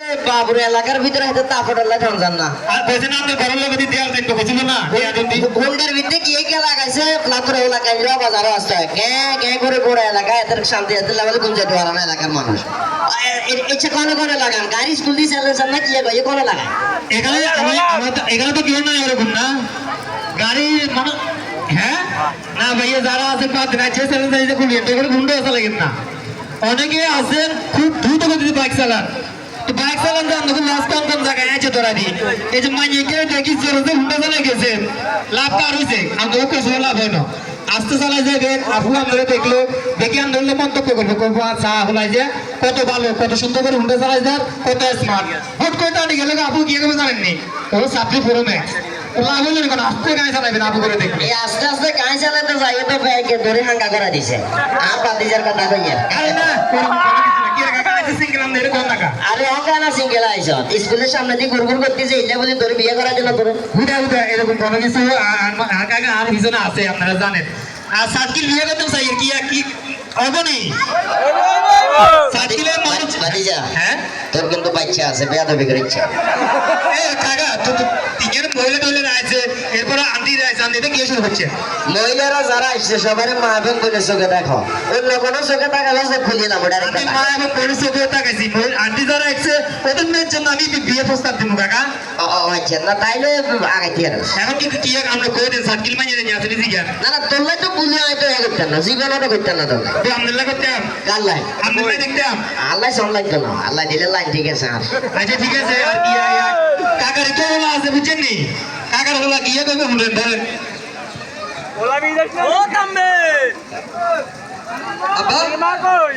বাবুর এলাকার ভিতরে হয়তো তাপট আল্লাহ ঠান্ডান না আর বলছেন আপনি ঘরের লোক দিয়ে দেয়াল দেখতে বলছিল না ভোল্ডের ভিতরে কি কে লাগাইছে প্লাপুর এলাকায় বাজারও আসতে হয় কে করে বড় এলাকা এদের শান্তি এদের লেভেলে গুঞ্জে দেওয়ার না এলাকার মানুষ ইচ্ছে কোনে কোনে লাগান গাড়ি স্কুল দিয়ে চালাচ্ছেন না কি ভাই কোনে লাগায় এখানে এখানে তো কেউ নাই এরকম না গাড়ি মানে হ্যাঁ না ভাইয়া যারা আছে পাঁচ দিন আছে চ্যালেঞ্জ খুলিয়ে তো এখানে গুন্ডা আসা লাগেন না অনেকে আছেন খুব দ্রুত গতিতে বাইক চালান তো বাইক চালান যান যখন লাস্ট কম জায়গায় আছে তোরা দি এই যে মাইকে দেখি চলছে হুন্ডা চালাই গেছে লাভ কার হয়েছে আমাদের কিছু লাভ হয় না আস্তে চালাই যাবেন আপু আমরা দেখলো দেখে আন্দোলনে মন্তব্য করবো করবো আচ্ছা হলাই যে কত ভালো কত সুন্দর করে হুন্ডা চালাই যান কত স্মার্ট হট করে টানি গেলে আপু কি করে জানেননি ও ছাত্রী ফোরো ম্যাক্স লাভ হইল না আস্তে গায়ে চালাইবেন আপু করে দেখবে এই আস্তে আস্তে গাড়ি চালাতে যাই তো ব্যাগে ধরে হাঙ্গা করে দিছে আর বাতিজার কথা কইয়া আরে না কি রাখা গাড়ি সিঙ্গেল আনলে এটা কোন টাকা আরে অঙ্কা না সিঙ্গেল আইছ স্কুলের সামনে দিয়ে গুড়গুড় করতেছে ইল্লা বলে তোর বিয়ে করার জন্য তোর হুদা হুদা এরকম কোনো কিছু আর কাকা আর পিছনে আছে আপনারা জানেন আর সাতকিল বিয়ে করতে চাই কি কি অবনি সাতকিলের মানুষ বাতিজা হ্যাঁ তোর কিন্তু বাচ্চা আছে বেয়াদবি করে ইচ্ছা এ কাকা তো তিনের মহিলা টহিলা আছে এরপর আন্টি আছে আন্টিতে কি শুরু হচ্ছে মহিলারা যারা আসছে সবাই মা এবং বোনের চোখে দেখো অন্য কোনো চোখে তাকালে সে খুলিয়ে না বোর্ডার আমি মা এবং বোনের চোখে তাকাইছি আন্টি যারা আসছে ওদের মেয়ের জন্য আমি বিয়ে প্রস্তাব দিব কাকা আচ্ছা না তাইলে আগাইতে আর এখন কিন্তু কি আমরা কই দেন সাতকিল মাইনে নিয়ে আসলে জিজ্ঞা না না তোরলে তো পুলিশ হয়তো এ করতেন না জীবনে তো করতেন না তোরলে তো আমনেলা করতাম আল্লাহ আমনেলা দেখতাম আল্লাহ সব লাগতো না আল্লাহ দিলে লাইন ঠিক আছে আর আচ্ছা ঠিক আছে আর কি কাকার তো বলা আছে বুঝছেন নি কাকার হলা কি করবে শুনলেন ধরেন ওলা বিদেশ ও থামবে আব্বা মা কই